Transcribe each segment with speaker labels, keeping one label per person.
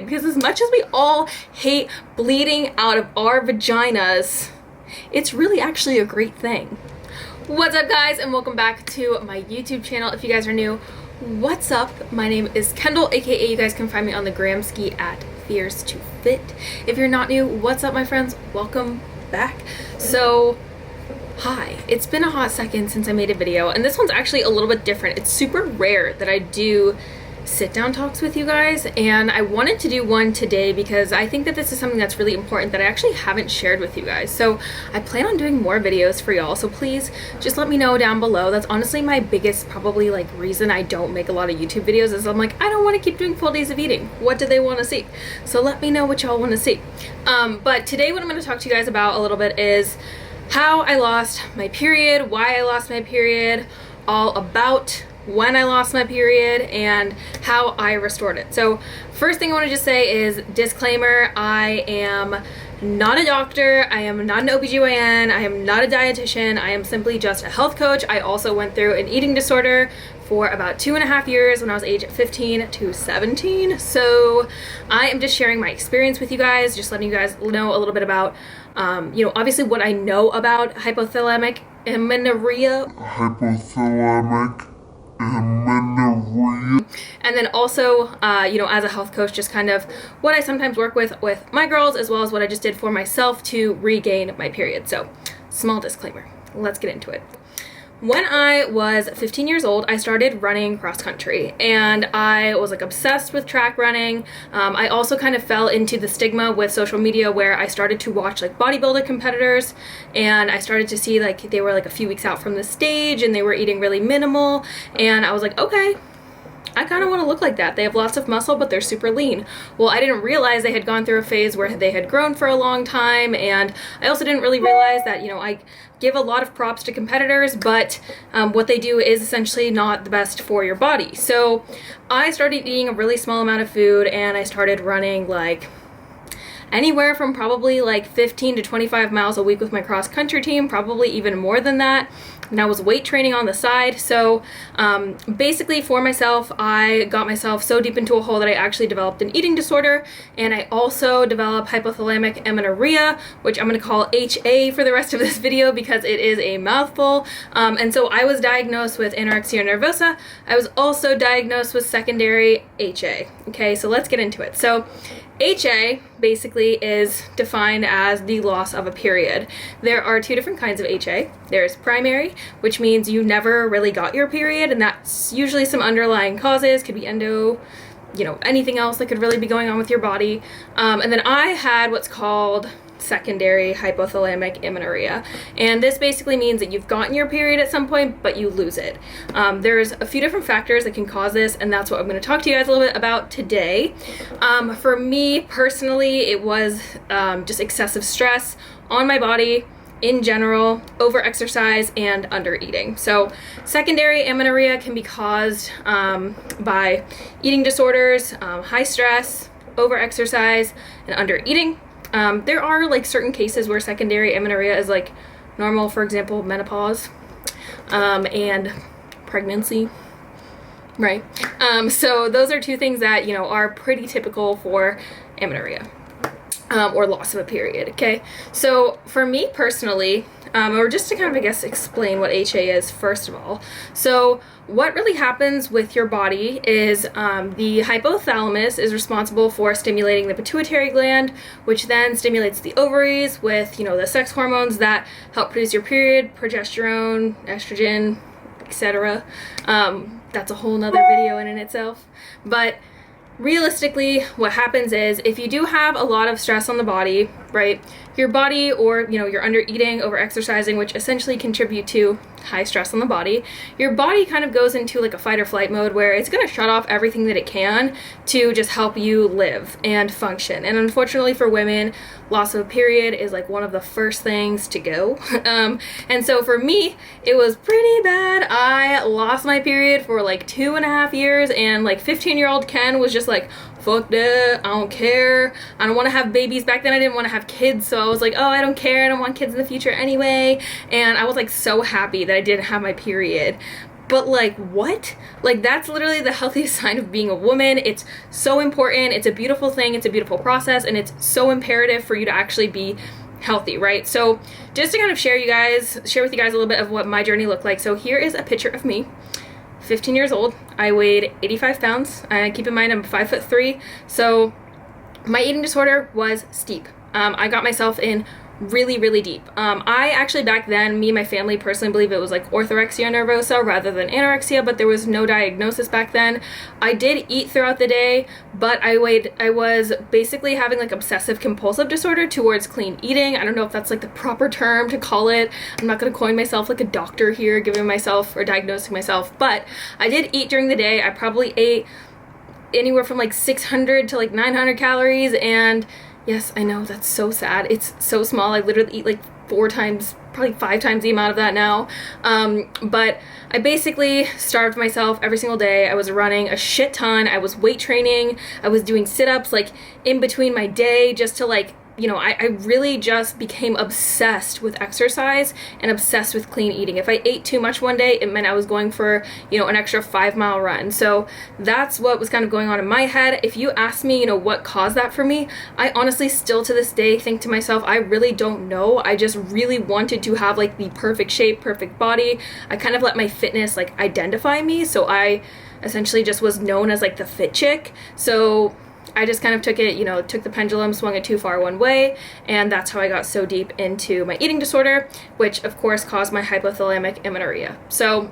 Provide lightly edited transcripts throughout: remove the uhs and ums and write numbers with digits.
Speaker 1: because as much as we all hate bleeding out of our vaginas, it's really actually a great thing. What's up, guys, and welcome back to my YouTube channel. If you guys are new, what's up? My name is Kendall, aka you guys can find me on the Gramsci at fearstofit. If you're not new, what's up, my friends? Welcome back. So hi, it's been a hot second since I made a video, and this one's actually a little bit different. It's super rare that I do sit down talks with you guys, and I wanted to do one today because I think that this is something that's really important that I actually haven't shared with you guys. So I plan on doing more videos for y'all, so please just let me know down below. That's honestly my biggest probably like reason I don't make a lot of YouTube videos, is I'm like, I don't want to keep doing full days of eating. What do they want to see? So let me know what y'all want to see. But today what I'm going to talk to you guys about a little bit is how I lost my period, why I lost my period, all about when I lost my period, and how I restored it. So first thing I want to just say is disclaimer, I am not a doctor, I am not an OBGYN, I am not a dietitian, I am simply just a health coach. I also went through an eating disorder for about 2.5 years when I was age 15 to 17. So I am just sharing my experience with you guys, just letting you guys know a little bit about, obviously what I know about hypothalamic amenorrhea. And then also, as a health coach, just kind of what I sometimes work with my girls, as well as what I just did for myself to regain my period. So, small disclaimer. Let's get into it. When I was 15 years old, I started running cross country, and I was like obsessed with track running. I also kind of fell into the stigma with social media where I started to watch like bodybuilder competitors, and I started to see like they were like a few weeks out from the stage and they were eating really minimal, and I was like, okay, I kind of want to look like that. They have lots of muscle, but they're super lean. Well, I didn't realize they had gone through a phase where they had grown for a long time, and I also didn't really realize that, I give a lot of props to competitors, but what they do is essentially not the best for your body. So I started eating a really small amount of food, and I started running like anywhere from probably like 15 to 25 miles a week with my cross country team, probably even more than that. And I was weight training on the side. So basically for myself, I got myself so deep into a hole that I actually developed an eating disorder, and I also developed hypothalamic amenorrhea, which I'm going to call HA for the rest of this video because it is a mouthful. And so I was diagnosed with anorexia nervosa. I was also diagnosed with secondary HA. Okay, so let's get into it. So HA basically is defined as the loss of a period. There are two different kinds of HA. There's primary, which means you never really got your period, and that's usually some underlying causes, could be endo, anything else that could really be going on with your body. And then I had what's called secondary hypothalamic amenorrhea, and this basically means that you've gotten your period at some point but you lose it. There's a few different factors that can cause this, and that's what I'm going to talk to you guys a little bit about today. For me personally, it was just excessive stress on my body in general, over exercise, and under eating. So secondary amenorrhea can be caused by eating disorders, high stress, over exercise, and under eating. There are like certain cases where secondary amenorrhea is like normal, for example, menopause and pregnancy, right? So those are two things that, are pretty typical for amenorrhea or loss of a period, okay? So for me personally, or just to kind of, I guess, explain what HA is first of all. So what really happens with your body is the hypothalamus is responsible for stimulating the pituitary gland, which then stimulates the ovaries with, the sex hormones that help produce your period, progesterone, estrogen, etc. That's a whole nother video in itself. But realistically, what happens is if you do have a lot of stress on the body, right, your body, or you're under eating, over exercising, which essentially contribute to high stress on the body, your body kind of goes into like a fight or flight mode where it's going to shut off everything that it can to just help you live and function. And unfortunately for women, loss of a period is like one of the first things to go. And so for me, it was pretty bad. I lost my period for like 2.5 years, and like 15-year-old Ken was just like, fuck that, I don't care, I don't want to have babies. Back then I didn't want to have kids, so I was like, oh, I don't care, I don't want kids in the future anyway. And I was like so happy that I didn't have my period. but like, what? Like, that's literally the healthiest sign of being a woman. It's so important. It's a beautiful thing. It's a beautiful process, and it's so imperative for you to actually be healthy, right? So just to kind of share with you guys a little bit of what my journey looked like. So here is a picture of me, 15 years old. I weighed 85 pounds. Keep in mind, I'm 5'3". So my eating disorder was steep. I got myself in really, really deep. I actually, back then, me and my family personally believe it was like orthorexia nervosa rather than anorexia, but there was no diagnosis back then. I did eat throughout the day, but I was basically having like obsessive compulsive disorder towards clean eating. I don't know if that's like the proper term to call it. I'm not going to coin myself like a doctor here, giving myself or diagnosing myself, but I did eat during the day. I probably ate anywhere from like 600 to like 900 calories, and yes, I know, that's so sad. It's so small. I literally eat like 4 times, probably 5 times the amount of that now. But I basically starved myself every single day. I was running a shit ton. I was weight training. I was doing sit-ups like in between my day just to like, you know, I really just became obsessed with exercise and obsessed with clean eating. If I ate too much one day, it meant I was going for, you know, an extra 5-mile run. So that's what was kind of going on in my head. If you ask me, you know, what caused that for me, I honestly still to this day think to myself, I really don't know. I just really wanted to have like the perfect shape, perfect body. I kind of let my fitness like identify me. So I essentially just was known as like the fit chick. So I just kind of took it, you know, took the pendulum, swung it too far one way, and that's how I got so deep into my eating disorder, which of course caused my hypothalamic amenorrhea. So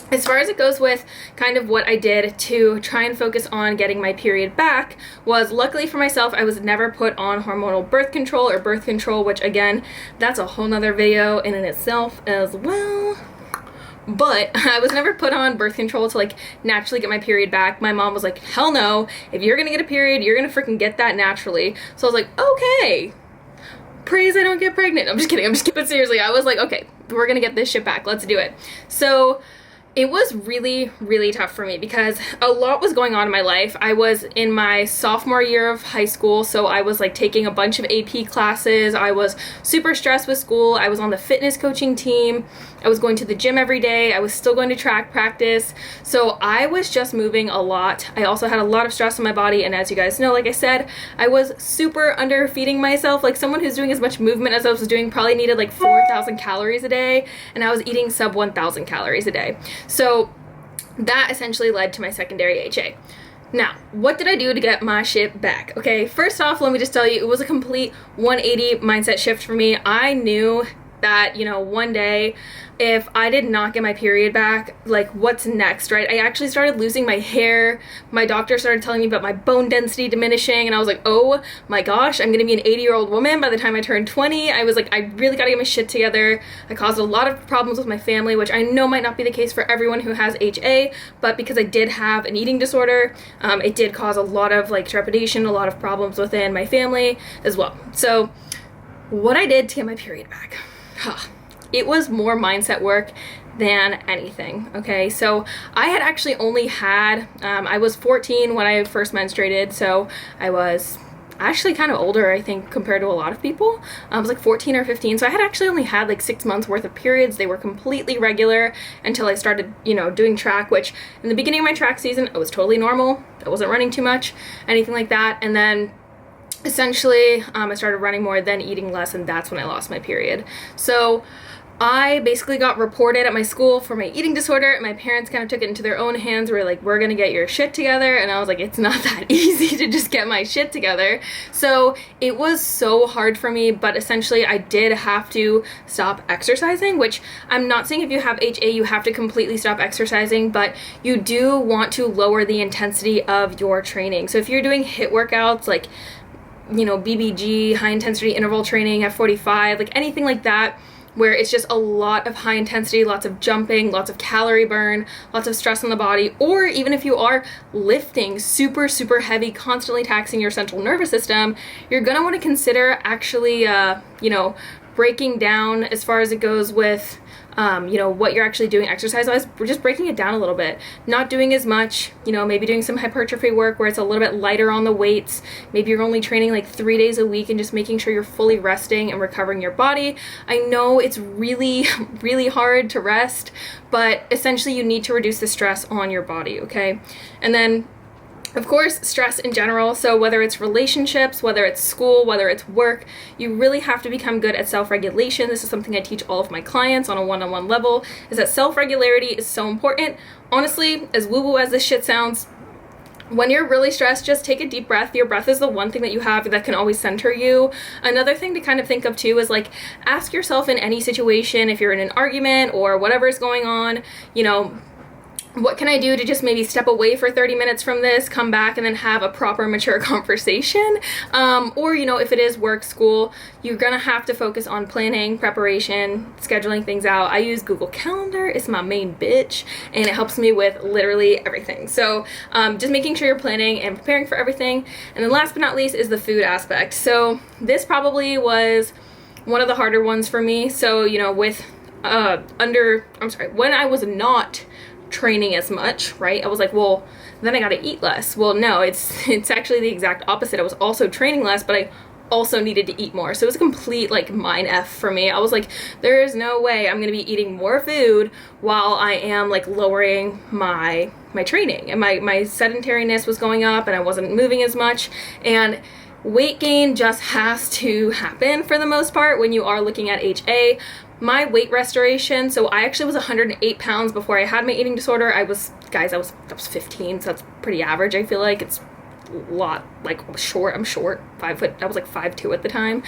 Speaker 1: as far as it goes with kind of what I did to try and focus on getting my period back was, luckily for myself, I was never put on hormonal birth control, which again, that's a whole nother video in and itself as well. But I was never put on birth control to like naturally get my period back. My mom was like, hell no, if you're gonna get a period, you're gonna freaking get that naturally. So I was like, okay, praise I don't get pregnant. I'm just kidding. But seriously, I was like, okay, we're gonna get this shit back. Let's do it. So it was really, really tough for me because a lot was going on in my life. I was in my sophomore year of high school, so I was like taking a bunch of AP classes. I was super stressed with school. I was on the fitness coaching team. I was going to the gym every day. I was still going to track practice. So I was just moving a lot. I also had a lot of stress on my body, and as you guys know, like I said, I was super under feeding myself. Like someone who's doing as much movement as I was doing probably needed like 4,000 calories a day, and I was eating sub 1,000 calories a day. So that essentially led to my secondary HA. Now, what did I do to get my shit back? Okay, first off, let me just tell you, it was a complete 180 mindset shift for me. I knew that, you know, one day if I did not get my period back, like what's next, right? I actually started losing my hair. My doctor started telling me about my bone density diminishing, and I was like, oh my gosh, I'm gonna be an 80-year-old woman by the time I turn 20. I was like, I really gotta get my shit together. I caused a lot of problems with my family, which I know might not be the case for everyone who has HA, but because I did have an eating disorder, it did cause a lot of like trepidation, a lot of problems within my family as well. So what I did to get my period back, it was more mindset work than anything, okay? So I had actually only had, I was 14 when I first menstruated, so I was actually kind of older, I think, compared to a lot of people. I was like 14 or 15, so I had actually only had like 6 months worth of periods. They were completely regular until I started, you know, doing track, which in the beginning of my track season, it was totally normal. I wasn't running too much, anything like that, and then essentially I started running more, then eating less, and that's when I lost my period. So I basically got reported at my school for my eating disorder, and my parents kind of took it into their own hands. Were like, we're gonna get your shit together, and I was like, it's not that easy to just get my shit together. So it was so hard for me, but essentially I did have to stop exercising, which I'm not saying if you have HA you have to completely stop exercising, but you do want to lower the intensity of your training. So if you're doing HIIT workouts like, you know, BBG, high intensity interval training, F45, like anything like that, where it's just a lot of high intensity, lots of jumping, lots of calorie burn, lots of stress on the body, or even if you are lifting super, super heavy, constantly taxing your central nervous system, you're gonna want to consider actually, you know, breaking down as far as it goes with you know, what you're actually doing exercise-wise. We're just breaking it down a little bit, not doing as much, you know, maybe doing some hypertrophy work where it's a little bit lighter on the weights. Maybe you're only training like 3 days a week and just making sure you're fully resting and recovering your body. I know it's really, really hard to rest, but essentially you need to reduce the stress on your body, okay? And then of course, stress in general, so whether it's relationships, whether it's school, whether it's work, you really have to become good at self-regulation. This is something I teach all of my clients on a one-on-one level, is that self-regularity is so important. Honestly, as woo-woo as this shit sounds, when you're really stressed, just take a deep breath. Your breath is the one thing that you have that can always center you. Another thing to kind of think of too is like, ask yourself in any situation, if you're in an argument or whatever is going on, you know, what can I do to just maybe step away for 30 minutes from this, come back, and then have a proper, mature conversation? Or, you know, if it is work, school, you're gonna have to focus on planning, preparation, scheduling things out. I use Google Calendar. It's my main bitch, and it helps me with literally everything. So just making sure you're planning and preparing for everything. And then last but not least is the food aspect. So this probably was one of the harder ones for me. So, you know, with when I was not training as much, right? I was like, well, then I gotta eat less. Well, no, it's actually the exact opposite. I was also training less, but I also needed to eat more. So it was a complete like mind F for me. I was like, there is no way I'm gonna be eating more food while I am like lowering my training, and my sedentariness was going up and I wasn't moving as much. And weight gain just has to happen for the most part when you are looking at HA. My weight restoration, so I actually was 108 pounds before I had my eating disorder. I was 15, so that's pretty average. I feel like it's a lot, like short. I'm short, 5 foot. I was like 5'2" at the time.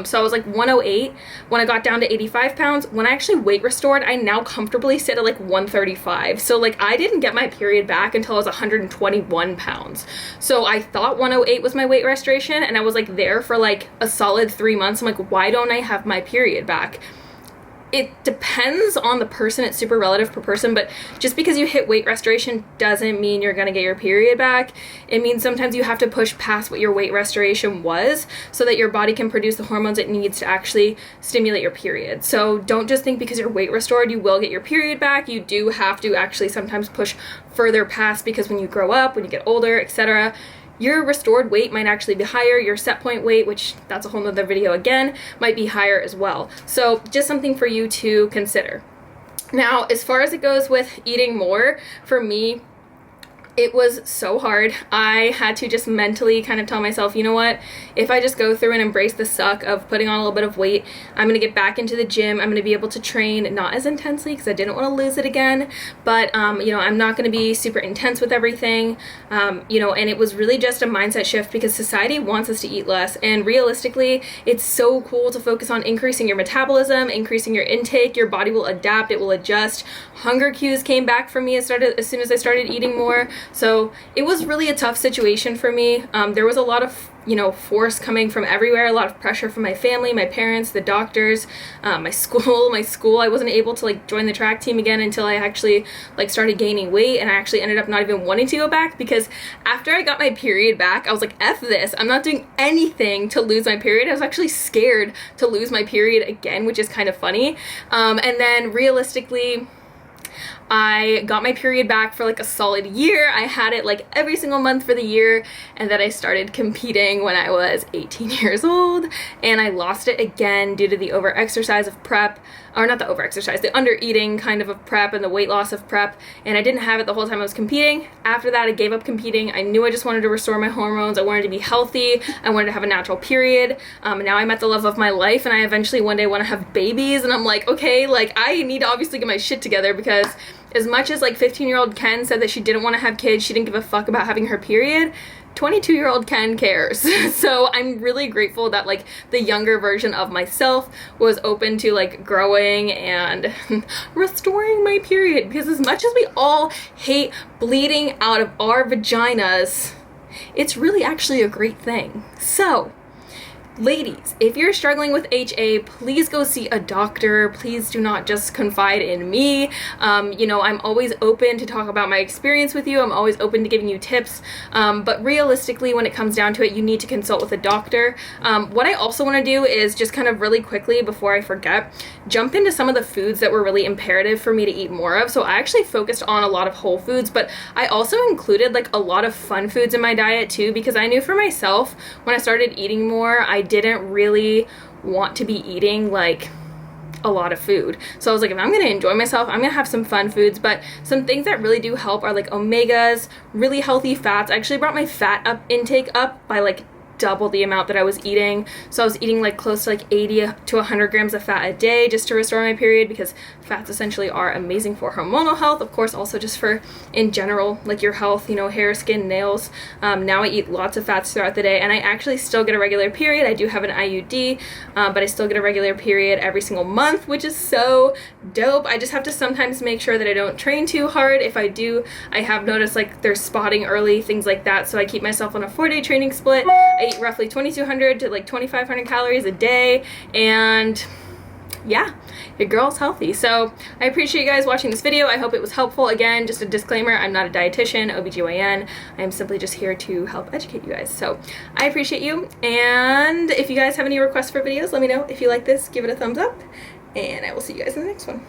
Speaker 1: So I was like 108 when I got down to 85 pounds. When I actually weight restored, I now comfortably sit at like 135. So like I didn't get my period back until I was 121 pounds. So I thought 108 was my weight restoration, and I was like there for like a solid 3 months. I'm like, why don't I have my period back? It depends on the person. It's super relative per person, but just because you hit weight restoration doesn't mean you're gonna get your period back. It means sometimes you have to push past what your weight restoration was so that your body can produce the hormones it needs to actually stimulate your period. So don't just think because you're weight restored you will get your period back. You do have to actually sometimes push further past, because when you grow up, when you get older, etc., your restored weight might actually be higher. Your set point weight, which that's a whole nother video again, might be higher as well. So just something for you to consider. Now, as far as it goes with eating more, for me, it was so hard. I had to just mentally kind of tell myself, you know what, if I just go through and embrace the suck of putting on a little bit of weight, I'm going to get back into the gym. I'm going to be able to train not as intensely because I didn't want to lose it again, but you know, I'm not going to be super intense with everything, you know, and it was really just a mindset shift because society wants us to eat less, and realistically, it's so cool to focus on increasing your metabolism, increasing your intake. Your body will adapt, it will adjust. Hunger cues came back for me as soon as I started eating more. So it was really a tough situation for me. There was a lot of, you know, force coming from everywhere, a lot of pressure from my family, my parents, the doctors, my school. I wasn't able to like join the track team again until I actually like started gaining weight, and I actually ended up not even wanting to go back because after I got my period back, I was like, F this, I'm not doing anything to lose my period. I was actually scared to lose my period again, which is kind of funny. And then realistically, I got my period back for like a solid year. I had it like every single month for the year, and then I started competing when I was 18 years old, and I lost it again due to the over-exercise of prep, or not the over-exercise, the under-eating kind of prep and the weight loss of prep, and I didn't have it the whole time I was competing. After that, I gave up competing. I knew I just wanted to restore my hormones. I wanted to be healthy. I wanted to have a natural period. And now I met the love of my life, and I eventually one day want to have babies, and I'm like, okay, like I need to obviously get my shit together, because as much as like 15-year-old Ken said that she didn't want to have kids, she didn't give a fuck about having her period, 22-year-old Ken cares. So I'm really grateful that like the younger version of myself was open to like growing and restoring my period, because as much as we all hate bleeding out of our vaginas, it's really actually a great thing. So Ladies, if you're struggling with HA, please go see a doctor. Please do not just confide in me. You know, I'm always open to talk about my experience with you. I'm always open to giving you tips. But realistically, when it comes down to it, you need to consult with a doctor. What I also want to do is just kind of really quickly, before I forget, jump into some of the foods that were really imperative for me to eat more of. So I actually focused on a lot of whole foods, but I also included like a lot of fun foods in my diet too, because I knew for myself when I started eating more, I didn't really want to be eating like a lot of food. So I was like, if I'm gonna enjoy myself, I'm gonna have some fun foods. But some things that really do help are like omegas, really healthy fats. I actually brought my fat intake up by like double the amount that I was eating. So I was eating like close to like 80 to 100 grams of fat a day just to restore my period, because fats essentially are amazing for hormonal health, of course, also just for in general like your health, you know, hair, skin, nails. Now I eat lots of fats throughout the day, and I actually still get a regular period. I do have an IUD, but I still get a regular period every single month, which is so dope. I just have to sometimes make sure that I don't train too hard. If I do, I have noticed like there's spotting early, things like that, so I keep myself on a 4-day training split. I eat roughly 2,200 to like 2,500 calories a day, and yeah, your girl's healthy. So I appreciate you guys watching this video. I hope it was helpful. Again, just a disclaimer, I'm not a dietitian, OBGYN. I'm simply just here to help educate you guys. So I appreciate you, and if you guys have any requests for videos, let me know. If you like this, give it a thumbs up, and I will see you guys in the next one.